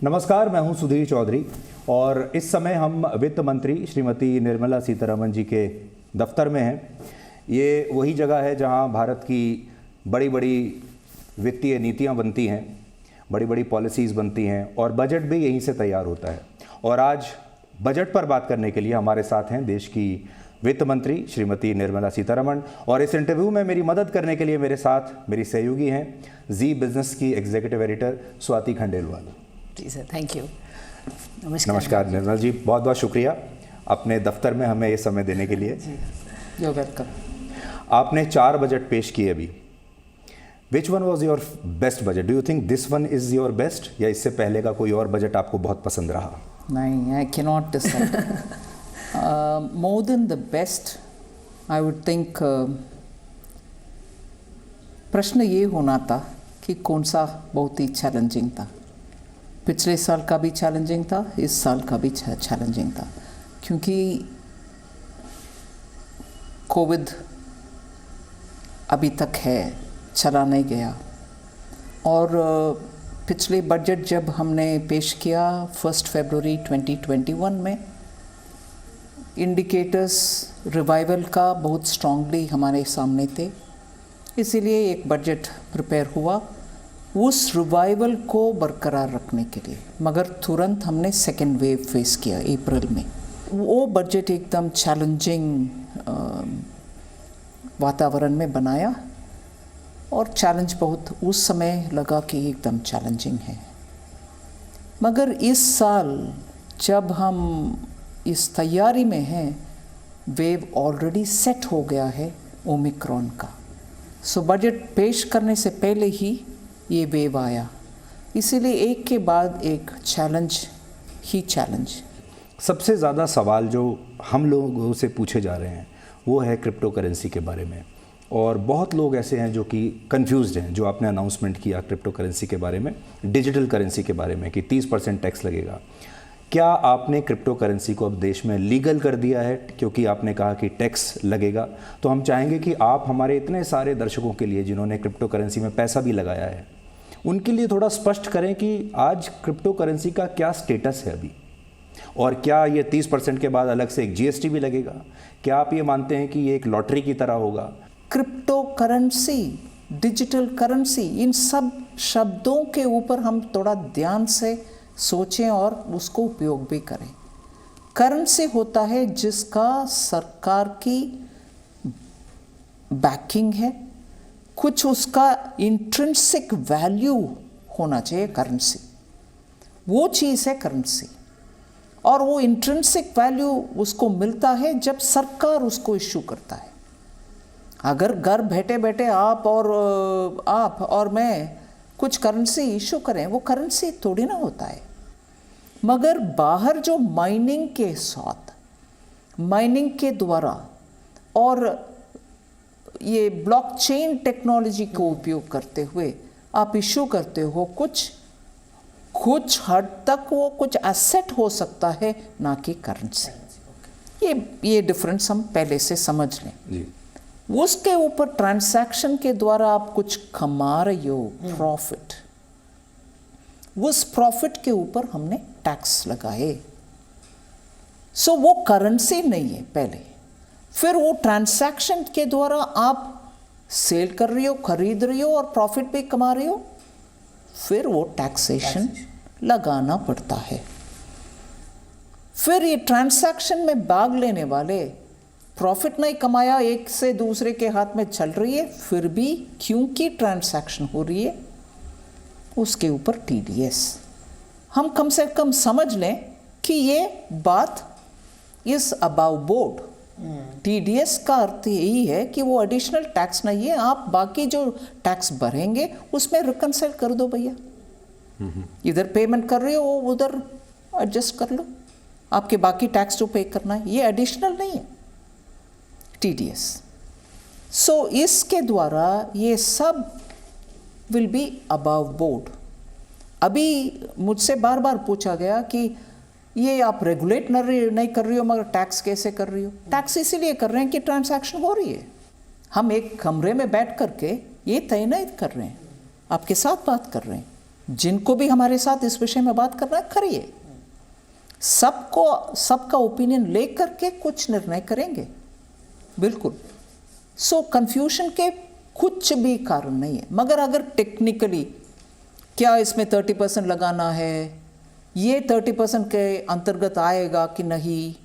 नमस्कार, मैं हूं सुधीर चौधरी और इस समय हम वित्त मंत्री श्रीमती निर्मला सीतारमण जी के दफ्तर में हैं। ये वही जगह है जहां भारत की बड़ी बड़ी वित्तीय नीतियां बनती हैं, बड़ी बड़ी पॉलिसीज़ बनती हैं और बजट भी यहीं से तैयार होता है। और आज बजट पर बात करने के लिए हमारे साथ हैं देश की वित्त मंत्री श्रीमती निर्मला सीतारमण। और इस इंटरव्यू में मेरी मदद करने के लिए मेरे साथ मेरी सहयोगी हैं जी बिजनेस की एग्जीक्यूटिव एडिटर स्वाति खंडेलवाल। जी सर, थैंक यू। नमस्कार निर्मला जी, बहुत बहुत शुक्रिया अपने दफ्तर में हमें ये समय देने के लिए। You welcome. आपने 4 बजट पेश किए अभी। Which one was your best budget? Do you think this one is your best, या इससे पहले का कोई और बजट आपको बहुत पसंद रहा? नहीं, I can not decide. More than the best I would think प्रश्न ये होना था कि कौन सा बहुत ही चैलेंजिंग था। पिछले साल का भी चैलेंजिंग था, इस साल का भी चैलेंजिंग था, क्योंकि कोविड अभी तक है, चला नहीं गया। और पिछले बजट जब हमने पेश किया 1 फरवरी 2021 में, इंडिकेटर्स रिवाइवल का बहुत स्ट्रांगली हमारे सामने थे, इसीलिए एक बजट प्रिपेयर हुआ उस रिवाइवल को बरकरार रखने के लिए। मगर तुरंत हमने सेकेंड वेव फेस किया अप्रैल में। वो बजट एकदम चैलेंजिंग वातावरण में बनाया और चैलेंज बहुत उस समय लगा कि एकदम चैलेंजिंग है। मगर इस साल जब हम इस तैयारी में हैं, वेव ऑलरेडी सेट हो गया है ओमिक्रॉन का। सो बजट पेश करने से पहले ही ये वेव आया, इसीलिए एक के बाद एक चैलेंज ही चैलेंज। सबसे ज़्यादा सवाल जो हम लोगों से पूछे जा रहे हैं वो है क्रिप्टो करेंसी के बारे में। और बहुत लोग ऐसे हैं जो कि कंफ्यूज्ड हैं, जो आपने अनाउंसमेंट किया क्रिप्टो करेंसी के बारे में, डिजिटल करेंसी के बारे में कि 30% टैक्स लगेगा। क्या आपने क्रिप्टो करेंसी को अब देश में लीगल कर दिया है? क्योंकि आपने कहा कि टैक्स लगेगा, तो हम चाहेंगे कि आप हमारे इतने सारे दर्शकों के लिए जिन्होंने क्रिप्टो करेंसी में पैसा भी लगाया है, उनके लिए थोड़ा स्पष्ट करें कि आज क्रिप्टो करेंसी का क्या स्टेटस है अभी, और क्या ये 30% के बाद अलग से एक जीएसटी भी लगेगा? क्या आप ये मानते हैं कि ये एक लॉटरी की तरह होगा? क्रिप्टो करेंसी, डिजिटल करेंसी, इन सब शब्दों के ऊपर हम थोड़ा ध्यान से सोचें और उसको उपयोग भी करें। करेंसी होता है जिसका सरकार की बैकिंग है, कुछ उसका इंट्रिंसिक वैल्यू होना चाहिए। करेंसी वो चीज़ है करेंसी, और वो इंट्रिंसिक वैल्यू उसको मिलता है जब सरकार उसको इशू करता है। अगर घर बैठे बैठे आप और मैं कुछ करेंसी इशू करें, वो करेंसी थोड़ी ना होता है। मगर बाहर जो माइनिंग के साथ, माइनिंग के द्वारा और ये ब्लॉकचेन टेक्नोलॉजी को उपयोग करते हुए आप इशू करते हो, कुछ हद तक वो कुछ एसेट हो सकता है, ना कि करेंसी। ये डिफरेंस हम पहले से समझ लें जी। उसके ऊपर ट्रांसैक्शन के द्वारा आप कुछ कमा रहे हो, प्रॉफिट, उस प्रॉफिट के ऊपर हमने टैक्स लगाए। सो वो करेंसी नहीं है पहले। फिर वो ट्रांसैक्शन के द्वारा आप सेल कर रही हो, खरीद रही हो और प्रॉफिट भी कमा रही हो, फिर वो टैक्सेशन लगाना पड़ता है। फिर ये ट्रांसैक्शन में भाग लेने वाले प्रॉफिट नहीं कमाया, एक से दूसरे के हाथ में चल रही है, फिर भी क्योंकि ट्रांसैक्शन हो रही है उसके ऊपर टीडीएस। हम कम से कम समझ लें कि ये बात इज अबाव बोर्ड। टीडीएस का अर्थ यही है कि वो एडिशनल टैक्स नहीं है, आप बाकी जो टैक्स भरेंगे उसमें रिकंसाइल कर दो भैया। इधर पेमेंट कर रहे हो, वो उधर एडजस्ट कर लो, आपके बाकी टैक्स जो पे करना है ये एडिशनल नहीं है, टीडीएस। सो इसके द्वारा ये सब विल बी अबाव बोर्ड। अभी मुझसे बार बार पूछा गया कि ये आप रेगुलेट नहीं कर रही हो मगर टैक्स कैसे कर रही हो? टैक्स इसीलिए कर रहे हैं कि ट्रांसैक्शन हो रही है। हम एक कमरे में बैठ करके ये तय नहीं कर रहे हैं, आपके साथ बात कर रहे हैं, जिनको भी हमारे साथ इस विषय में बात करना है करिए, सबका ओपिनियन लेकर के कुछ निर्णय करेंगे, बिल्कुल। सो कंफ्यूजन के कुछ भी कारण नहीं है। मगर अगर टेक्निकली क्या इसमें 30% लगाना है, ये 30% के अंतर्गत आएगा कि नहीं,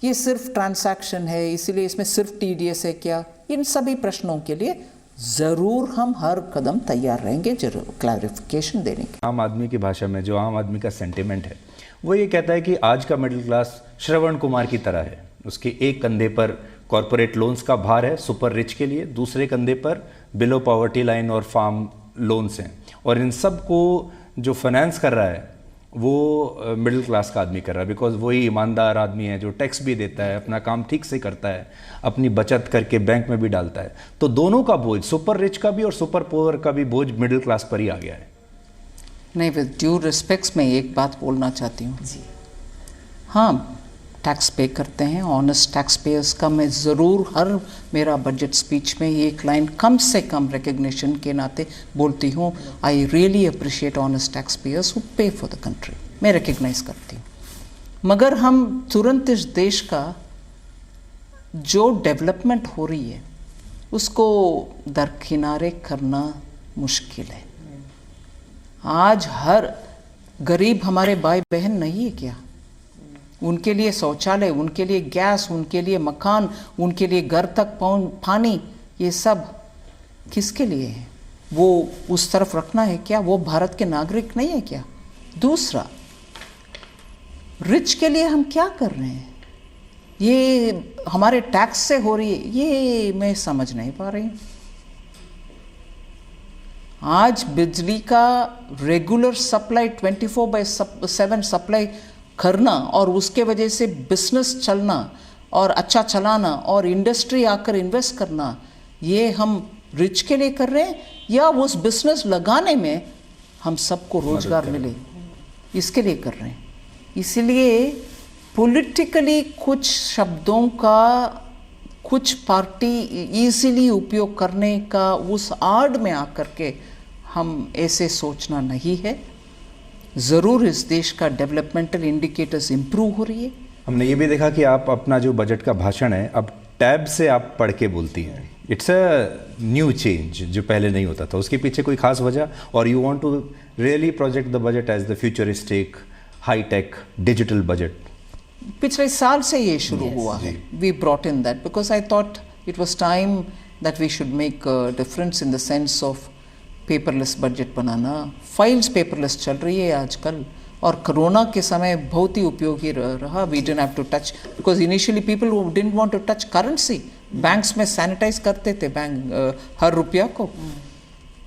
ये सिर्फ ट्रांसैक्शन है इसलिए इसमें सिर्फ TDS है क्या, इन सभी प्रश्नों के लिए ज़रूर हम हर कदम तैयार रहेंगे जरूर क्लैरिफिकेशन देने के। आम आदमी की भाषा में जो आम आदमी का सेंटिमेंट है वो ये कहता है कि आज का मिडिल क्लास श्रवण कुमार की तरह है। उसके एक कंधे पर कॉरपोरेट लोन्स का भार है सुपर रिच के लिए, दूसरे कंधे पर बिलो पॉवर्टी लाइन और फार्म लोन्स हैं, और इन सब को जो फाइनेंस कर रहा है वो मिडिल क्लास का आदमी कर रहा है, बिकॉज वही ईमानदार आदमी है जो टैक्स भी देता है, अपना काम ठीक से करता है, अपनी बचत करके बैंक में भी डालता है। तो दोनों का बोझ, सुपर रिच का भी और सुपर पुअर का भी बोझ मिडिल क्लास पर ही आ गया है। नहीं, विद ड्यू रिस्पेक्ट्स मैं एक बात बोलना चाहती हूँ जी। हाँ, टैक्स पे करते हैं, ऑनेस्ट टैक्स पेयर्स का मैं ज़रूर हर मेरा बजट स्पीच में एक लाइन कम से कम रिकग्निशन के नाते बोलती हूँ, I really appreciate honest tax payers who पे फॉर द कंट्री, मैं रिकग्नाइज करती हूँ। मगर हम तुरंत इस देश का जो डेवलपमेंट हो रही है उसको दरकिनारे करना मुश्किल है। आज हर गरीब हमारे भाई बहन नहीं है क्या, उनके लिए शौचालय, उनके लिए गैस, उनके लिए मकान, उनके लिए घर तक पानी, ये सब किसके लिए है? वो उस तरफ रखना है क्या? वो भारत के नागरिक नहीं है क्या? दूसरा, रिच के लिए हम क्या कर रहे हैं? ये हमारे टैक्स से हो रही है, ये मैं समझ नहीं पा रही हूँ। आज बिजली का रेगुलर सप्लाई 24/7 सप्लाई करना और उसके वजह से बिजनेस चलना और अच्छा चलाना और इंडस्ट्री आकर इन्वेस्ट करना, ये हम रिच के लिए कर रहे हैं या उस बिजनेस लगाने में हम सबको रोजगार मिले इसके लिए कर रहे हैं? इसलिए पॉलिटिकली कुछ शब्दों का कुछ पार्टी इजीली उपयोग करने का उस आड़ में आकर के हम ऐसे सोचना नहीं है। ज़रूर इस देश का डेवलपमेंटल इंडिकेटर्स इम्प्रूव हो रही है। हमने ये भी देखा कि आप अपना जो बजट का भाषण है अब टैब से आप पढ़ के बोलती हैं। इट्स अ न्यू चेंज जो पहले नहीं होता था, उसके पीछे कोई खास वजह? और you want to really project the budget as the futuristic high tech digital budget? पिछले साल से ये शुरू हुआ है। We brought in that because I thought it was time that we should make difference in the sense of paperless budget बनाना। Files paperless चल रही है आजकल और कोरोना के समय बहुत ही उपयोगी रहा। We didn't have to touch because initially people who didn't want to touch currency, banks में सैनिटाइज करते थे बैंक हर रुपया को।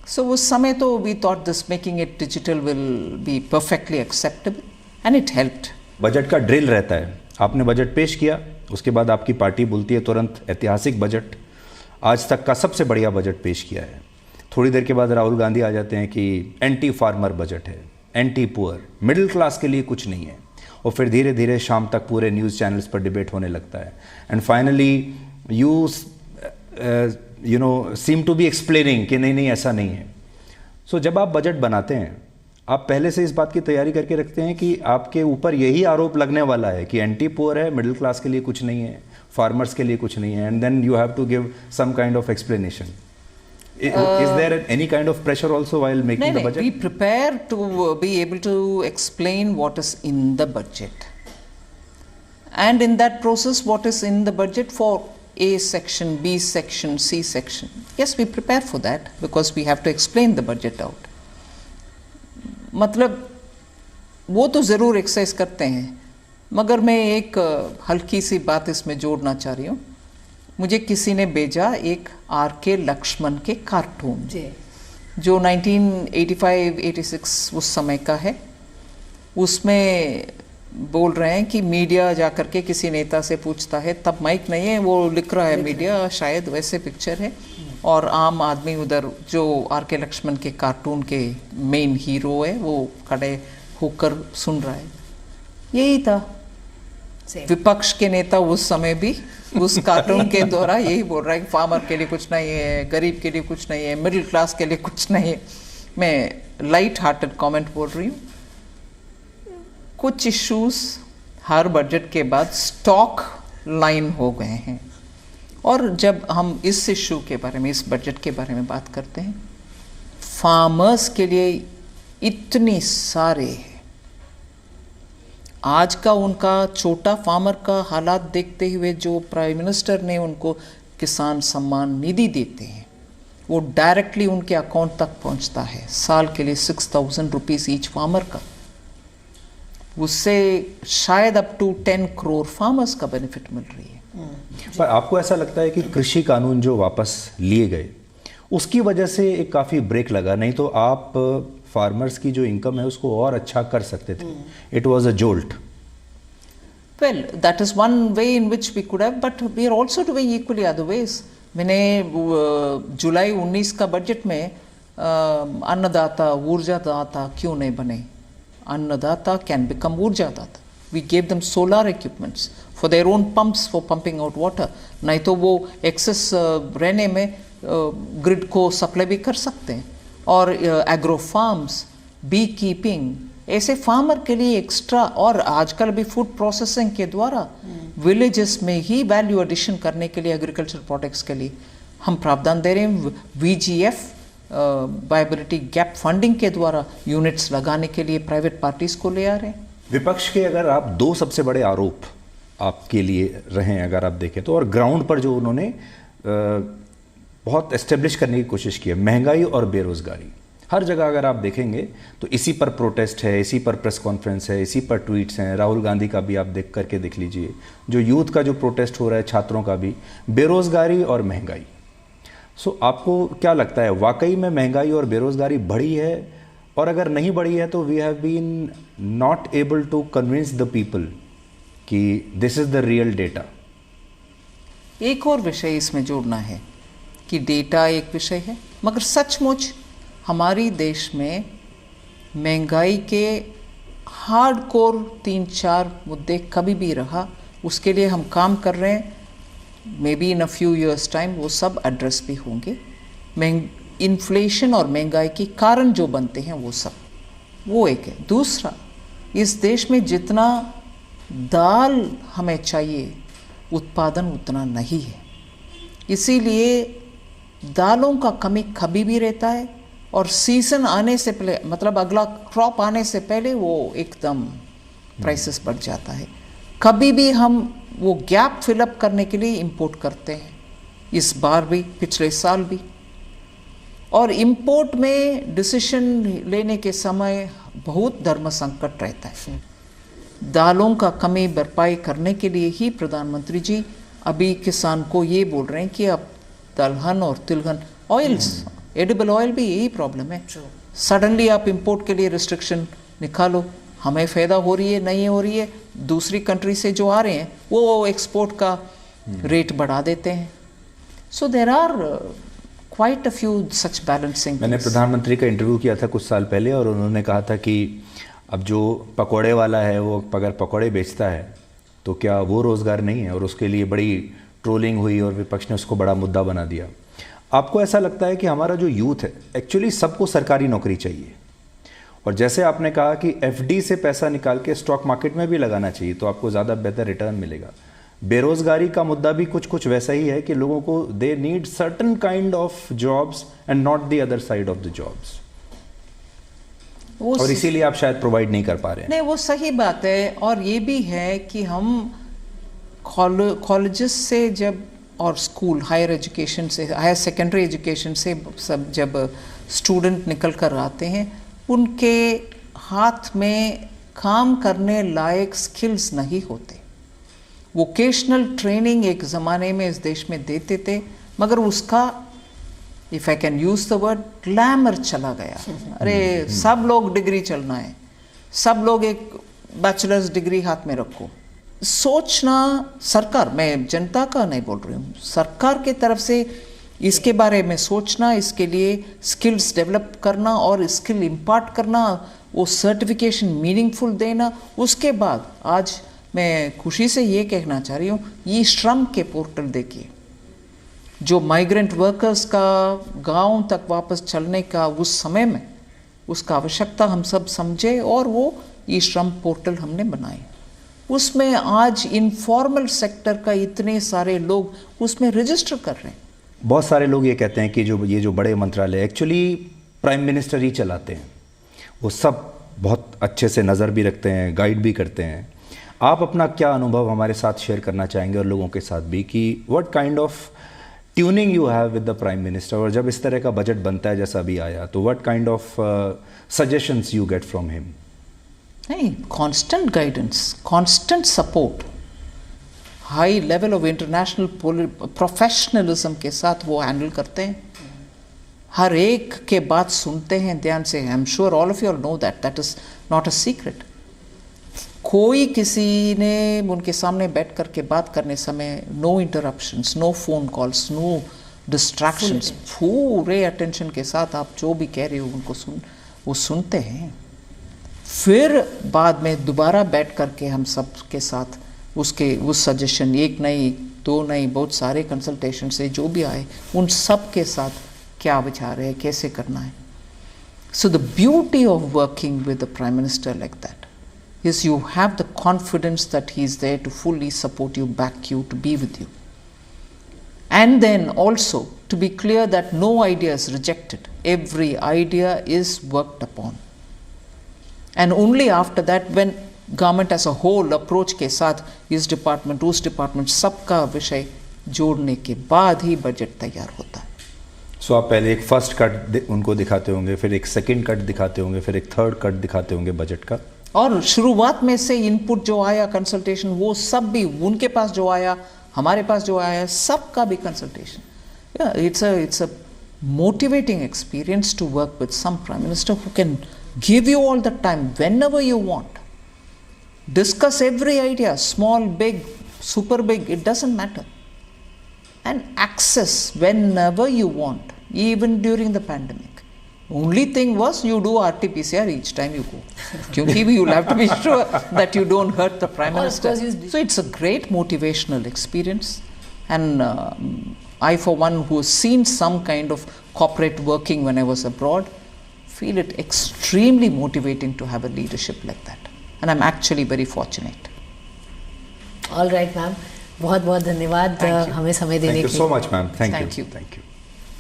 सो उस समय तो we thought this making it digital will be perfectly acceptable and it helped. Budget का drill रहता है, आपने बजट पेश किया, उसके बाद आपकी पार्टी बोलती है तुरंत ऐतिहासिक बजट, आज तक का सबसे बढ़िया बजट पेश किया है। थोड़ी देर के बाद राहुल गांधी आ जाते हैं कि एंटी फार्मर बजट है, एंटी पुअर, मिडिल क्लास के लिए कुछ नहीं है, और फिर धीरे धीरे शाम तक पूरे न्यूज़ चैनल्स पर डिबेट होने लगता है। And finally you know seem to be explaining कि नहीं नहीं ऐसा नहीं है। सो जब आप बजट बनाते हैं आप पहले से इस बात की तैयारी करके रखते हैं कि आपके ऊपर यही आरोप लगने वाला है कि एंटी पुअर है, मिडिल क्लास के लिए कुछ नहीं है, फार्मर्स के लिए कुछ नहीं है, and then you have to give some kind of explanation. Is there any kind of pressure also while making the budget? We prepare to be able to explain what is in the budget, and in that process what is in the budget for A section, B section, C section. Yes, we prepare for that because we have to explain the budget out. मतलब वो तो ज़रूर exercise करते हैं, मगर मैं एक हल्की सी बात इसमें जोड़ना चाह रही हूँ। मुझे किसी ने भेजा एक R.K. लक्ष्मण के कार्टून जो 1985-86 उस समय का है। उसमें बोल रहे हैं कि मीडिया जाकर के किसी नेता से पूछता है, तब माइक नहीं है, वो लिख रहा है मीडिया, शायद वैसे पिक्चर है, और आम आदमी उधर जो R.K. लक्ष्मण के कार्टून के मेन हीरो है वो खड़े होकर सुन रहा है। यही था विपक्ष के नेता उस समय भी उस कार्टून के द्वारा यही बोल रहा है कि फार्मर के लिए कुछ नहीं है, गरीब के लिए कुछ नहीं है, मिडिल क्लास के लिए कुछ नहीं है। मैं लाइट हार्टेड कमेंट बोल रही हूँ, कुछ इश्यूज हर बजट के बाद स्टॉक लाइन हो गए हैं। और जब हम इस इशू के बारे में, इस बजट के बारे में बात करते हैं, फार्मर्स के लिए इतनी सारे, आज का उनका छोटा फार्मर का हालात देखते हुए जो प्राइम मिनिस्टर ने उनको किसान सम्मान निधि देते हैं वो डायरेक्टली उनके अकाउंट तक पहुंचता है, साल के लिए 6,000 रुपीज़ ईच फार्मर का। उससे शायद अप टू 10 करोड़ फार्मर्स का बेनिफिट मिल रही है। पर आपको ऐसा लगता है कि कृषि कानून जो वापस लिए गए उसकी वजह से एक काफ़ी ब्रेक लगा? नहीं तो आप फार्मर्स की जो इनकम है उसको और अच्छा कर सकते थे। It was a jolt. Well, that is one way in which we could have, but we are also doing equally other ways. मैंने जुलाई 19 का बजट में अन्नदाता ऊर्जादाता क्यों नहीं बने? अन्नदाता कैन बिकम ऊर्जादाता. We gave them solar equipments for their own pumps for pumping out water. नहीं तो वो एक्सेस रहने में ग्रिड को सप्लाई भी कर सकते हैं. और एग्रो फार्म्स, बी कीपिंग, ऐसे फार्मर के लिए एक्स्ट्रा, और आजकल भी फूड प्रोसेसिंग के द्वारा विलेजेस में ही वैल्यू एडिशन करने के लिए एग्रीकल्चर प्रोडक्ट्स के लिए हम प्रावधान दे रहे हैं. VGF वायबिलिटी गैप फंडिंग के द्वारा यूनिट्स लगाने के लिए प्राइवेट पार्टीज को ले आ रहे हैं. विपक्ष के अगर आप दो सबसे बड़े आरोप आपके लिए रहे हैं अगर आप देखें तो, और ग्राउंड पर जो उन्होंने बहुत एस्टेब्लिश करने की कोशिश की है, महंगाई और बेरोजगारी. हर जगह अगर आप देखेंगे तो इसी पर प्रोटेस्ट है, इसी पर प्रेस कॉन्फ्रेंस है, इसी पर ट्वीट्स हैं. राहुल गांधी का भी आप देख करके देख लीजिए, जो यूथ का जो प्रोटेस्ट हो रहा है, छात्रों का भी, बेरोजगारी और महंगाई. सो आपको क्या लगता है, वाकई में महंगाई और बेरोजगारी बढ़ी है? और अगर नहीं बढ़ी है तो we have been not able to convince the people कि this is the real data. एक और विषय इसमें जोड़ना है कि डेटा एक विषय है, मगर सचमुच हमारी देश में महंगाई के हार्डकोर 3-4 मुद्दे कभी भी रहा, उसके लिए हम काम कर रहे हैं. May be in a few years time वो सब एड्रेस भी होंगे. इन्फ्लेशन और महंगाई के कारण जो बनते हैं वो सब, वो एक है. दूसरा, इस देश में जितना दाल हमें चाहिए उत्पादन उतना नहीं है, इसीलिए दालों का कमी कभी भी रहता है. और सीजन आने से पहले, मतलब अगला क्रॉप आने से पहले वो एकदम प्राइसेस बढ़ जाता है. कभी भी हम वो गैप फिलअप करने के लिए इंपोर्ट करते हैं, इस बार भी, पिछले साल भी. और इंपोर्ट में डिसीजन लेने के समय बहुत धर्म संकट रहता है. दालों का कमी भरपाई करने के लिए ही प्रधानमंत्री जी अभी किसान को ये बोल रहे हैं कि अब दलहन और तिलहन, ऑयल्स, एडिबल ऑयल भी यही प्रॉब्लम है. सडनली आप इंपोर्ट के लिए रिस्ट्रिक्शन निकालो, हमें फ़ायदा हो रही है नहीं हो रही है, दूसरी कंट्री से जो आ रहे हैं वो एक्सपोर्ट का रेट बढ़ा देते हैं. So there are quite a few such balancing. मैंने प्रधानमंत्री का इंटरव्यू किया था कुछ साल पहले और उन्होंने कहा था कि अब जो पकौड़े वाला है वो अगर पकौड़े बेचता है तो क्या वो रोज़गार नहीं है, और उसके लिए बड़ी ट्रोलिंग हुई और विपक्ष ने उसको बड़ा मुद्दा बना दिया. आपको ऐसा लगता है कि हमारा जो यूथ है, एक्चुअली सबको सरकारी नौकरी चाहिए, और जैसे आपने कहा कि FD से पैसा निकाल के स्टॉक मार्केट में भी लगाना चाहिए तो आपको ज़्यादा बेहतर रिटर्न मिलेगा. बेरोजगारी का मुद्दा भी कुछ वैसा ही है कि लोगों को they need certain kind of jobs and not the other side of the jobs, और इसीलिए आप शायद प्रोवाइड नहीं कर पा रहे हैं. नहीं, वो सही बात है. और ये भी है कि हम कॉलेजेस से जब, और स्कूल, हायर एजुकेशन से, हायर सेकेंडरी एजुकेशन से सब जब स्टूडेंट निकल कर आते हैं, उनके हाथ में काम करने लायक स्किल्स नहीं होते. वोकेशनल ट्रेनिंग एक ज़माने में इस देश में देते थे, मगर उसका, if I can use the word, glamour चला गया. अरे सब लोग डिग्री चलना है, सब लोग एक बैचलर्स डिग्री हाथ में रखो. सोचना, सरकार, मैं जनता का नहीं बोल रही हूँ, सरकार के तरफ से इसके बारे में सोचना, इसके लिए स्किल्स डेवलप करना और स्किल इम्पार्ट करना, वो सर्टिफिकेशन मीनिंगफुल देना. उसके बाद आज मैं खुशी से ये कहना चाह रही हूँ, ये श्रम के पोर्टल देखिए, जो माइग्रेंट वर्कर्स का गांव तक वापस चलने का उस समय में उसका आवश्यकता हम सब समझे और वो ई श्रम पोर्टल हमने बनाए। उसमें आज इनफॉर्मल सेक्टर का इतने सारे लोग उसमें रजिस्टर कर रहे हैं। बहुत सारे लोग ये कहते हैं कि जो बड़े मंत्रालय एक्चुअली प्राइम मिनिस्टर ही चलाते हैं, वो सब बहुत अच्छे से नज़र भी रखते हैं, गाइड भी करते हैं। आप अपना क्या अनुभव हमारे साथ शेयर करना चाहेंगे और लोगों के साथ भी कि what kind of tuning you have with the prime minister, और जब इस तरह का बजट बनता है जैसा अभी आया तो what kind of suggestions you get from him? नहीं, constant guidance, constant support, high level of international professionalism के साथ वो हैंडल करते हैं। हर एक के बात सुनते हैं ध्यान से। I am sure all of you know that is not a secret. कोई किसी ने उनके सामने बैठ करके बात करने समय no interruptions, no phone calls, no distractions, पूरे अटेंशन के साथ आप जो भी कह रहे हो उनको वो सुनते हैं। फिर बाद में दोबारा बैठ करके हम सब के साथ उस सजेशन, एक नहीं दो नहीं बहुत सारे कंसल्टेशन से जो भी आए उन सब के साथ क्या विचार है, कैसे करना है। So the beauty of working with the prime minister like that is you have the confidence that he is there to fully support you, back you, to be with you. And then also to be clear that no idea is rejected. Every idea is worked upon. And only after that, when government as a whole approach के साथ इस department उस department सबका विषय जोड़ने के बाद ही budget तैयार होता है। सो आप पहले एक फर्स्ट कट उनको दिखाते होंगे, फिर एक सेकंड कट दिखाते होंगे, फिर एक थर्ड कट दिखाते होंगे बजट का, और शुरुआत में से इनपुट जो आया कंसल्टेशन वो सब भी उनके पास जो आया, हमारे पास जो आया, सबका भी consultation. It's a motivating experience to work with some prime minister who can give you all the time whenever you want, discuss every idea, small big super big, it doesn't matter, and access whenever you want, even during the pandemic. Only thing was you do RT-PCR each time you go. Kyunki you'll have to be sure that you don't hurt the Prime Minister. So it's a great motivational experience. And I, for one, who has seen some kind of corporate working when I was abroad, feel it extremely motivating to have a leadership like that. And I'm actually very fortunate. All right, ma'am. बहुत बहुत धन्यवाद हमें समय देने के लिए। Thank you so much, ma'am. Thank you. Thank you.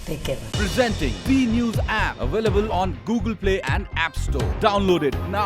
Take care, ma'am. Presenting B News app, available on Google Play and App Store. Download it now.